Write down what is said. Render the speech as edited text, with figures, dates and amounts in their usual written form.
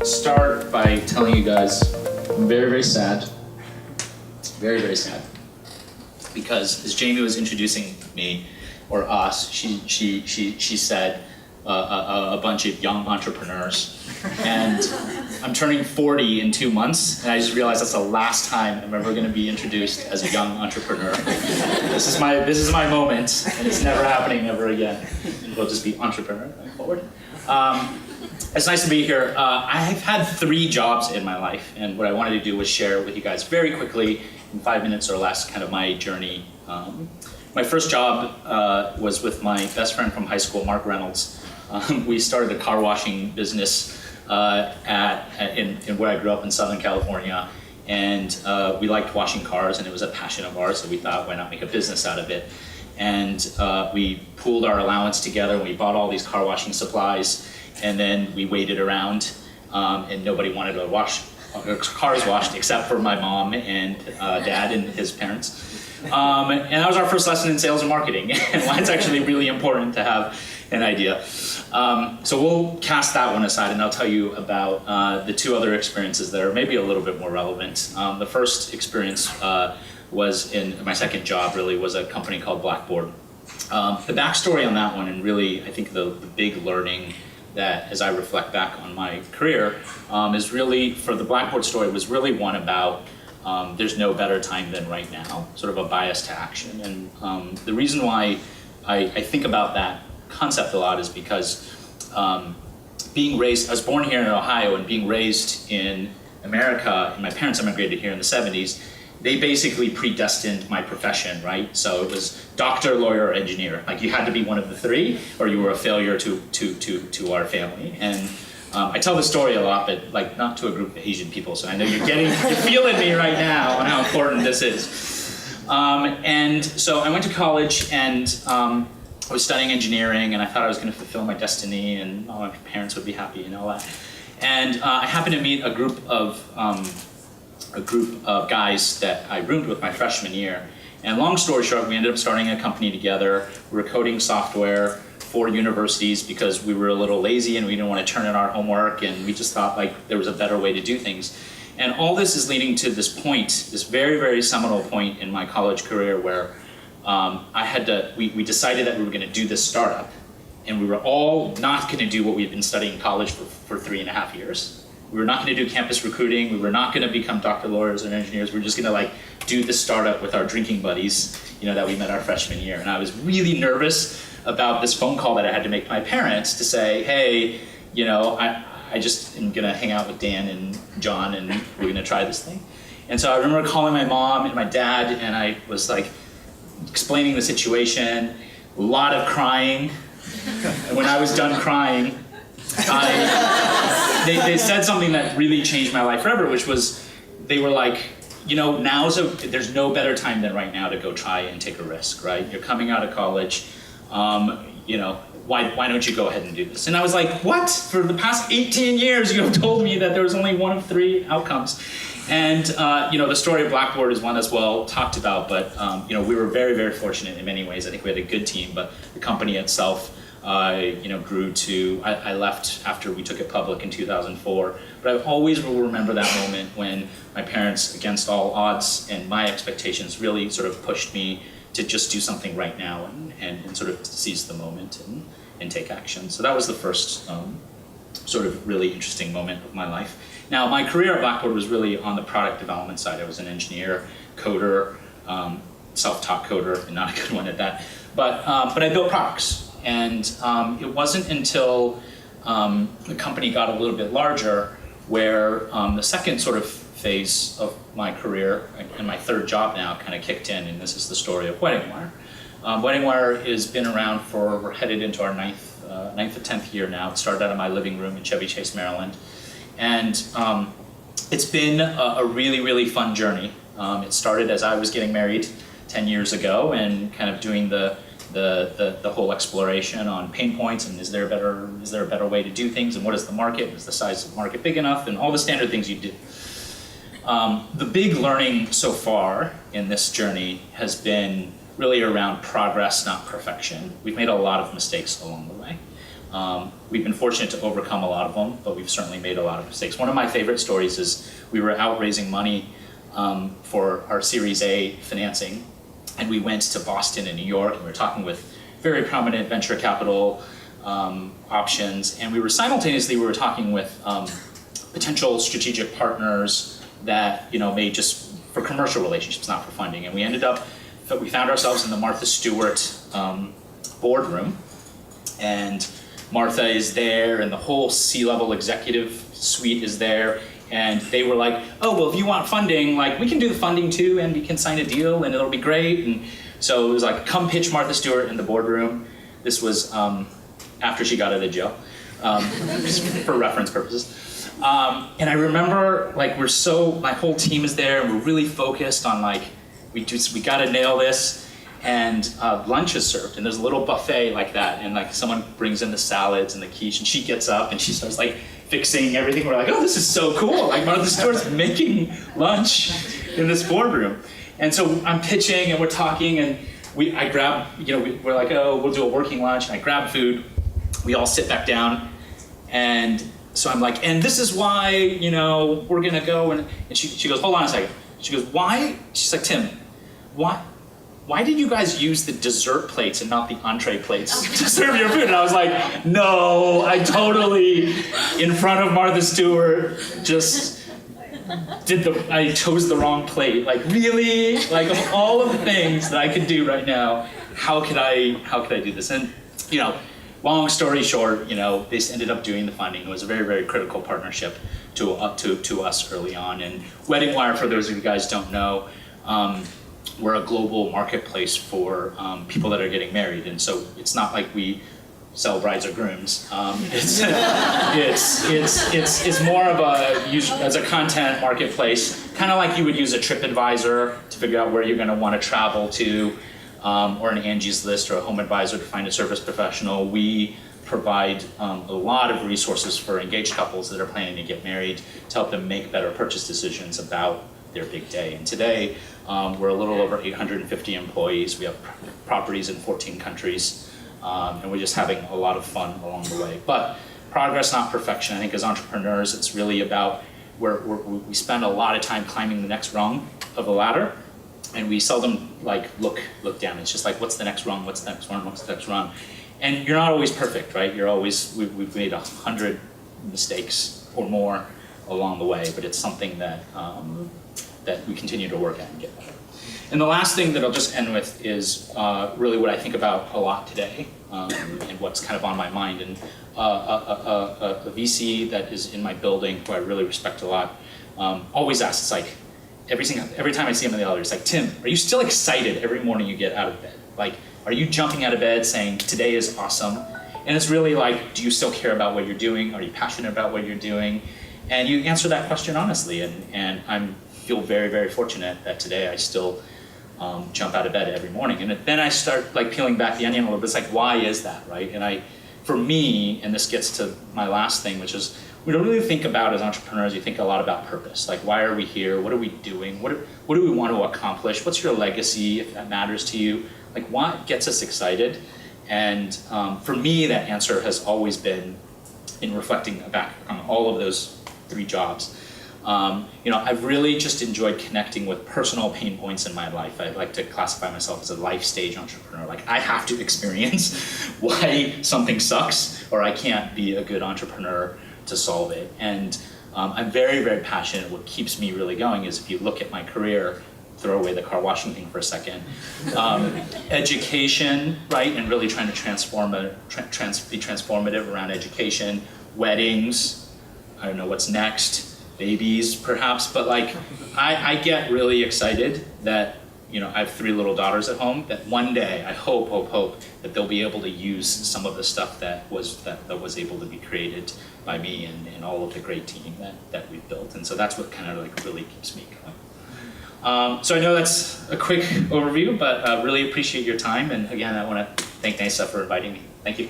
start by telling you guys I'm very, very sad. Very, very sad. Because as Jamie was introducing me, or us, she said a bunch of young entrepreneurs. And I'm turning 40 in 2 months, and I just realized that's the last time I'm ever going to be introduced as a young entrepreneur. This is my moment, and it's never happening ever again. We'll just be entrepreneur going forward. It's nice to be here. I've had 3 jobs in my life, and what I wanted to do was share with you guys very quickly, in 5 minutes or less, kind of my journey. My first job was with my best friend from high school, Mark Reynolds. We started a car washing business in where I grew up in Southern California, and we liked washing cars, and it was a passion of ours, so we thought, why not make a business out of it? And we pooled our allowance together, and we bought all these car washing supplies, and then we waited around, and nobody wanted to wash cars washed except for my mom and dad and his parents. And that was our first lesson in sales and marketing, and why it's actually really important to have an idea. So we'll cast that one aside, and I'll tell you about the 2 other experiences that are maybe a little bit more relevant. The first experience was in my second job, really, was a company called Blackboard. The backstory on that one, and really I think the big learning that as I reflect back on my career, is really, for the Blackboard story, was really one about there's no better time than right now, sort of a bias to action. And the reason why I think about that concept a lot is because being raised, I was born here in Ohio, and being raised in America, and my parents immigrated here in the 70s, they basically predestined my profession, right? So it was doctor, lawyer, or engineer. Like, you had to be one of the 3, or you were a failure to our family. And I tell this story a lot, but like not to a group of Asian people, so I know you're feeling me right now on how important this is. And so I went to college, and I was studying engineering, and I thought I was going to fulfill my destiny, and my parents would be happy and all that. And I happened to meet a group of guys that I roomed with my freshman year. And long story short, we ended up starting a company together. We were coding software for universities because we were a little lazy and we didn't want to turn in our homework, and we just thought like there was a better way to do things. And all this is leading to this point, this very, very seminal point in my college career where we decided that we were going to do this startup, and we were all not going to do what we had been studying in college for 3.5 years. We were not going to do campus recruiting. We were not going to become doctor, lawyers, and engineers. We were just going to like do this startup with our drinking buddies, that we met our freshman year. And I was really nervous about this phone call that I had to make to my parents to say, hey, I just am going to hang out with Dan and John, and we're going to try this thing. And so I remember calling my mom and my dad, and I was like explaining the situation, a lot of crying. And when I was done crying, they said something that really changed my life forever, which was, they were like, there's no better time than right now to go try and take a risk, right? You're coming out of college, why don't you go ahead and do this? And I was like, what? For the past 18 years, you have told me that there was only one of 3 outcomes. And the story of Blackboard is one that's well talked about, but we were very, very fortunate in many ways. I think we had a good team, but the company itself grew to, I left after we took it public in 2004, but I always will remember that moment when my parents, against all odds and my expectations, really sort of pushed me to just do something right now and sort of seize the moment and take action. So that was the first sort of really interesting moment of my life. Now, my career at Blackboard was really on the product development side. I was an engineer, coder, self-taught coder, and not a good one at that, but I built products. And it wasn't until the company got a little bit larger where the second sort of phase of my career and my third job now kind of kicked in, and this is the story of WeddingWire. WeddingWire has been around we're headed into our ninth or 10th year now. It started out of my living room in Chevy Chase, Maryland. And it's been a really, really fun journey. It started as I was getting married 10 years ago and kind of doing the whole exploration on pain points, and is there a better way to do things, and what is the market, is the size of the market big enough, and all the standard things you do. The big learning so far in this journey has been really around progress, not perfection. We've made a lot of mistakes along the way. We've been fortunate to overcome a lot of them, but we've certainly made a lot of mistakes. One of my favorite stories is we were out raising money for our Series A financing, and we went to Boston and New York, and we were talking with very prominent venture capital options, and we were talking with potential strategic partners that may just for commercial relationships, not for funding. And we found ourselves in the Martha Stewart boardroom, and Martha is there, and the whole C-level executive suite is there, and they were like, oh, well, if you want funding, like, we can do the funding too, and we can sign a deal, and it'll be great. And so it was like, come pitch Martha Stewart in the boardroom. This was after she got out of jail, just for reference purposes. And I remember, like, my whole team is there, and we're really focused on, like, we gotta nail this. And lunch is served, and there's a little buffet like that, and like someone brings in the salads and the quiche, and she gets up and she starts like fixing everything. We're like, oh, this is so cool! Like Martha Stewart's making lunch in this boardroom. And so I'm pitching, and we're talking, and I grab, we're like, oh, we'll do a working lunch, and I grab food. We all sit back down, and so I'm like, and this is why, we're gonna go, and she goes, hold on a second. She goes, why? She's like, Tim, why did you guys use the dessert plates and not the entree plates to serve your food? And I was like, no, I totally, in front of Martha Stewart, just I chose the wrong plate. Like, really? Like, of all of the things that I could do right now, how could I do this? And, long story short, they ended up doing the funding. It was a very, very critical partnership to us early on. And WeddingWire, for those of you guys don't know, we're a global marketplace for people that are getting married, and so it's not like we sell brides or grooms. It's more of as a content marketplace, kind of like you would use a TripAdvisor to figure out where you're going to want to travel to, or an Angie's List or a Home Advisor to find a service professional. We provide a lot of resources for engaged couples that are planning to get married to help them make better purchase decisions about their big day. And today, we're a little over 850 employees. We have properties in 14 countries, and we're just having a lot of fun along the way. But progress, not perfection. I think as entrepreneurs, it's really about we spend a lot of time climbing the next rung of the ladder, and we seldom look down. It's just like, what's the next rung? What's the next rung? What's the next rung? And you're not always perfect, right? We've made 100 mistakes or more along the way, but it's something that we continue to work at and get better. And the last thing that I'll just end with is really what I think about a lot today, and what's kind of on my mind. And a VC that is in my building, who I really respect a lot, always asks, it's like, every time I see him in the elevator, it's like, Tim, are you still excited every morning you get out of bed? Like, are you jumping out of bed saying, today is awesome? And it's really like, do you still care about what you're doing? Are you passionate about what you're doing? And you answer that question honestly, and I feel very, very fortunate that today I still jump out of bed every morning. And then I start peeling back the onion a little bit. It's like, why is that, right? And for me, and this gets to my last thing, which is, we don't really think about, as entrepreneurs, you think a lot about purpose. Like, why are we here? What are we doing? What do we want to accomplish? What's your legacy, if that matters to you? Like, what gets us excited? And for me, that answer has always been, in reflecting back on all of those 3 jobs, I've really just enjoyed connecting with personal pain points in my life. I like to classify myself as a life stage entrepreneur. Like, I have to experience why something sucks, or I can't be a good entrepreneur to solve it. And I'm very, very passionate. What keeps me really going is, if you look at my career, throw away the car washing thing for a second, education, right? And really trying to be transformative around education, weddings, I don't know what's next, babies perhaps, but I get really excited that I have 3 little daughters at home, that one day I hope that they'll be able to use some of the stuff that was able to be created by me and all of the great team that we've built. And so that's what kind of really keeps me going. So I know that's a quick overview, but really appreciate your time. And again, I want to thank naisA for inviting me. Thank you.